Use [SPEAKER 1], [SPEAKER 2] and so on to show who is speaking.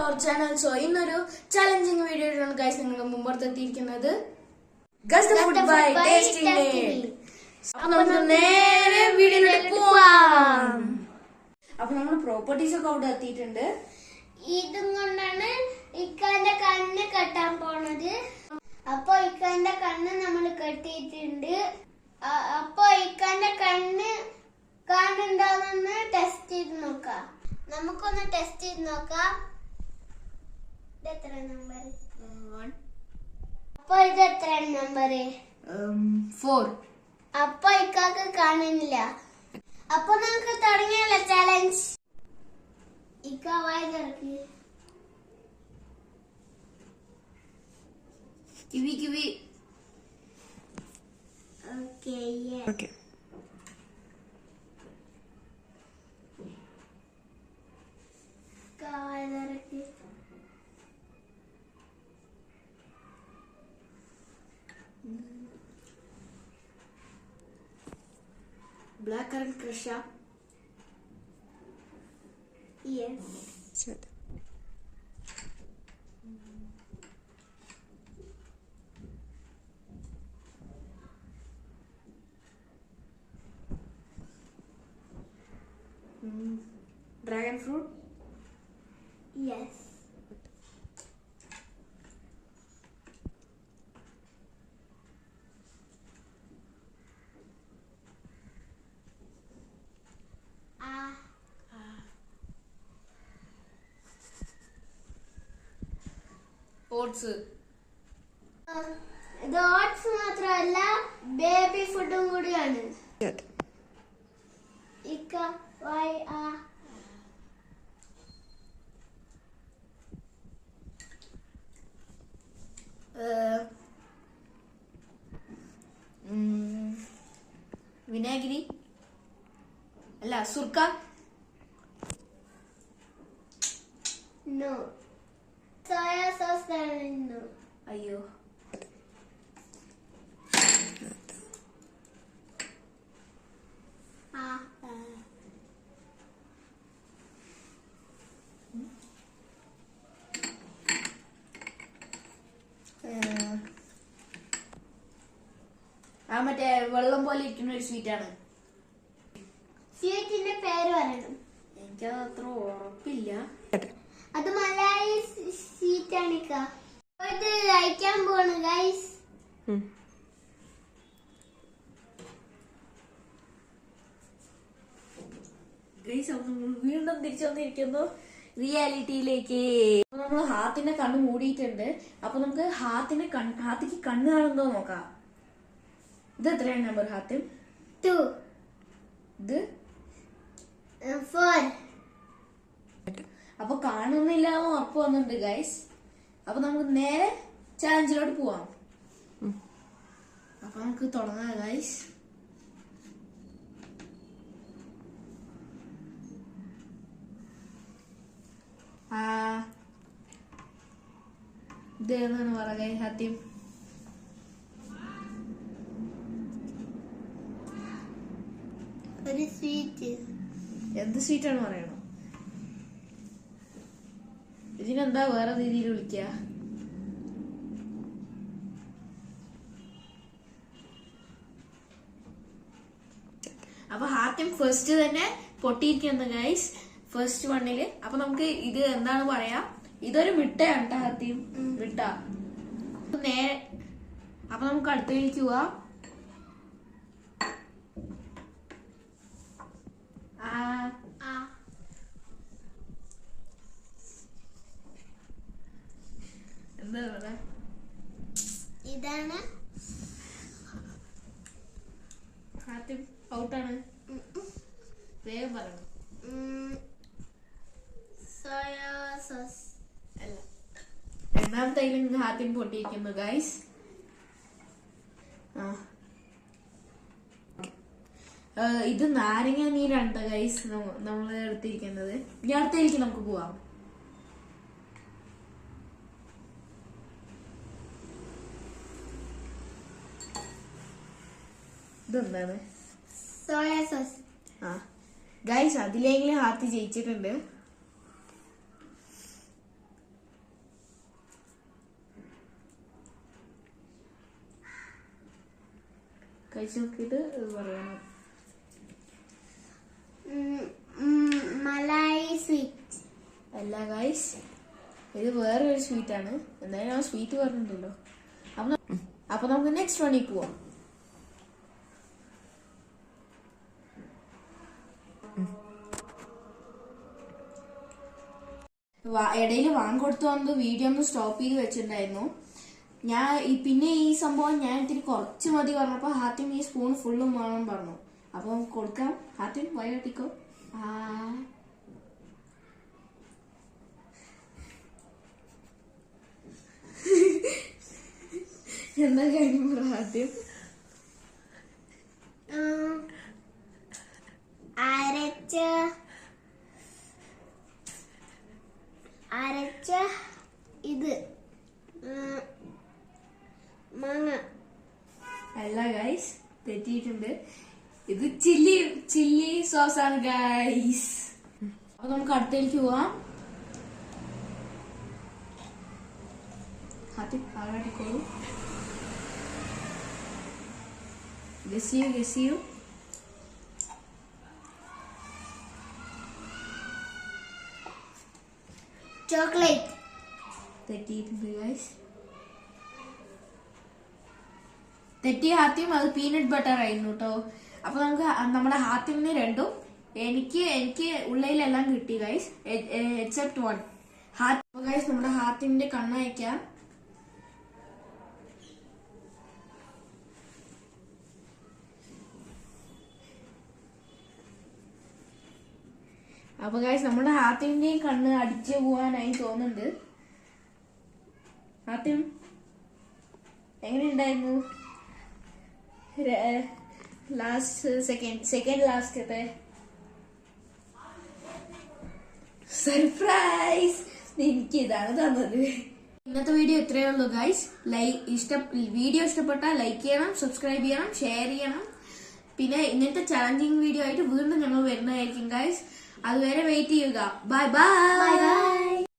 [SPEAKER 1] അവർ channel. So ഇന്നൊരു challenging video ആണ് guys നിങ്ങളുടെ മുമ്പത്തെത്തിയിരിക്കുന്നത്. അപ്പൊ നമുക്ക് നേരെ വീഡിയോയിലേക്ക് പോവാം. അപ്പൊ നമ്മൾ പ്രോപ്പർട്ടീസ് ഒക്കെ അവിടെ എത്തിയിട്ടുണ്ട്.
[SPEAKER 2] ഇതും കൊണ്ടാണ് ഇക്കാന്റെ കണ്ണ് കെട്ടാൻ പോണത്. അപ്പൊ ഇക്കാന്റെ കണ്ണ് നമ്മൾ കെട്ടിയിട്ടുണ്ട്. അപ്പൊ ഇക്കാന്റെ കണ്ണ് കാണുന്നുണ്ടോന്ന് ടെസ്റ്റ് ചെയ്ത് നോക്കാം. നമുക്കൊന്ന് ടെസ്റ്റ് ചെയ്ത് നോക്കാം. എത്ര നമ്പർ? അപ്പൊ ഇത് എത്ര നമ്പർ?
[SPEAKER 1] 4.
[SPEAKER 2] അപ്പൊ ഇക്കാക്ക് കാണുന്നില്ല. അപ്പൊ നമുക്ക് തുടങ്ങിയല്ലോ ചാലഞ്ച്. ഇക്ക വായി തുറക്ക്.
[SPEAKER 1] കിവി.
[SPEAKER 2] ഓക്കേ. വായി തുറക്ക്.
[SPEAKER 1] Black currant crush.
[SPEAKER 2] Yes.
[SPEAKER 1] Dragon fruit.
[SPEAKER 2] Yes.
[SPEAKER 1] Oats.
[SPEAKER 2] ഇത് ഓട്സ് മാത്രമല്ല ബേബി ഫുഡും കൂടിയാണ്. ഇക്ക വായി
[SPEAKER 1] വിനാഗിരി അല്ല സുർക്ക.
[SPEAKER 2] നോ. സോയാ സോസ് തരുന്നു.
[SPEAKER 1] അയ്യോ. മറ്റേ വെള്ളം പോലെ ഇരിക്കുന്ന ഒരു സ്വീറ്റാണ്.
[SPEAKER 2] സ്വീറ്റിന്റെ പേര് പറയണം.
[SPEAKER 1] എനിക്കത് അത്ര ഉറപ്പില്ല.
[SPEAKER 2] അത് മലയാളി സ്വീറ്റാണ്. ഇത് കഴിക്കാൻ പോവാണ് ഗൈസ്.
[SPEAKER 1] വീണ്ടും തിരിച്ചു വന്നിരിക്കുന്നു റിയാലിറ്റിയിലേക്ക്. നമ്മൾ ഹാത്തിന്റെ കണ്ണ് മൂടിയിട്ടുണ്ട്. അപ്പൊ നമുക്ക് ഹാത്തിക്ക് കണ്ണ് കാണുന്നോ നോക്കാം. ഇത് എത്രയാണ് നമ്പർ ഹാത്തിം?
[SPEAKER 2] 2.
[SPEAKER 1] ഇത്
[SPEAKER 2] 4.
[SPEAKER 1] അപ്പൊ കാണുന്നില്ല ഉറപ്പ് വന്നിട്ടുണ്ട് ഗൈസ്. അപ്പൊ നമുക്ക് നേരെ ചാലഞ്ചിലോട്ട് പോവാം. അപ്പൊ നമുക്ക് തുടങ്ങാം ഗൈസ്. ഇത് ഏതാണ് പറയുക ഹാത്തിം?
[SPEAKER 2] ഒരു സ്വീറ്റ്.
[SPEAKER 1] എന്ത് സ്വീറ്റാണ് പറയണോ? ഇതിനെന്താ വേറെ രീതിയിൽ വിളിക്ക? അപ്പൊ ഹാത്തിം ഫസ്റ്റ് തന്നെ പൊട്ടിയിരിക്കുന്നു ഗൈസ്. ഫസ്റ്റ് വണ്ണില്. അപ്പൊ നമുക്ക് ഇത് എന്താണ് പറയാ? ഇതൊരു മിഠാണ് കേട്ടോ ഹാത്തിം. മിഠ. നേരെ അപ്പൊ നമുക്ക് അടുത്തേക്ക് പോവാ. എന്താ പറയാ?
[SPEAKER 2] ഇതാണ്
[SPEAKER 1] ഹാത്തിം ഔട്ടാണ്. വേഗം പറയണം.
[SPEAKER 2] സോയാ സോസ്
[SPEAKER 1] അല്ല. രണ്ടാമത്തെ ഹാത്തിം പൊട്ടിയിരിക്കുന്നു ഗൈസ്. ഇത് നാരങ്ങ നീരാണ് ഗൈസ് നമ്മൾ എടുത്തിരിക്കുന്നത്. ഇനി അടുത്തേക്ക് നമുക്ക് പോവാം. ഇതെന്താണ്?
[SPEAKER 2] Soya sauce.
[SPEAKER 1] ഗൈസ് അതിലെങ്കിലും ഹാത്തി ജയിച്ചിട്ടുണ്ട്. കഴിച്ചു നോക്കിയിട്ട് പറയണം.
[SPEAKER 2] മലായി സ്വീറ്റ്
[SPEAKER 1] അല്ല ഗൈസ്, ഇത് വേറൊരു സ്വീറ്റ് ആണ്. എന്തായാലും ആ സ്വീറ്റ് പറഞ്ഞിട്ടുണ്ടല്ലോ. അപ്പൊ നമുക്ക് നെക്സ്റ്റ് വണ്ണിൽ പോവാം. ഇടയിൽ വാങ്ങിക്കൊടുത്തു വന്നത് വീഡിയോ ഒന്ന് സ്റ്റോപ്പ് ചെയ്ത് വെച്ചിട്ടുണ്ടായിരുന്നു. ഞാൻ പിന്നെ ഈ സംഭവം ഞാൻ ഇത്തിരി കുറച്ച് മതി പറഞ്ഞപ്പോ ഹാത്തിം ഈ സ്പൂൺ ഫുള്ളും വേണം പറഞ്ഞു. അപ്പൊ നമുക്ക് കൊടുക്കാം. ഹാത്തിം വയറ്റിക്കോ. എന്താ കാര്യം പറ ആദ്യം.
[SPEAKER 2] അരച്ച ഇത് മാങ്ങ
[SPEAKER 1] അല്ല ഗൈസ്, തെറ്റിയിട്ടുണ്ട്. ഇത് ചില്ലി സോസ് ആണ് ഗൈസ്. അപ്പൊ നമുക്ക് അടുത്തേക്ക് പോവാം. ആളാട്ടിക്കോളൂ. ഗസ് ചെയ്യൂ.
[SPEAKER 2] ചോക്ലേറ്റ്
[SPEAKER 1] തെറ്റിയിട്ടുണ്ട് ഗൈസ്. തെറ്റിയ ഹാത്യം അത് പീനട്ട് ബട്ടർ ആയിരുന്നു കേട്ടോ. അപ്പൊ നമുക്ക് നമ്മുടെ ഹാത്യമിന് രണ്ടും എനിക്ക് ഉള്ളയിലെല്ലാം കിട്ടി ഗൈസ്, എക്സെപ്റ്റ് വൺ. ഗൈസ് നമ്മുടെ ഹാത്യമിന്റെ കണ്ണയക്കാം. അപ്പൊ ഗൈസ് നമ്മുടെ ഹാത്യമിന്റെയും കണ്ണ് അടിച്ചു പോവാനായി തോന്നുന്നുണ്ട്. ഹാത്യം എങ്ങനെയുണ്ടായിരുന്നു? സെക്കൻഡ് ലാസ്റ്റത്തെ സർപ്രൈസ് എനിക്ക് ഇതാണ് തന്നത്. ഇന്നത്തെ വീഡിയോ ഇത്രയേ ഉള്ളൂ ഗൈസ്. വീഡിയോ ഇഷ്ടപ്പെട്ടാൽ ലൈക്ക് ചെയ്യണം, സബ്സ്ക്രൈബ് ചെയ്യണം, ഷെയർ ചെയ്യണം. പിന്നെ ഇങ്ങനത്തെ ചലഞ്ചിങ് വീഡിയോ ആയിട്ട് വീണ്ടും ഞങ്ങൾ വരുന്നതായിരിക്കും ഗൈസ്. അതുവരെ വെയിറ്റ് ചെയ്യുക. Bye bye.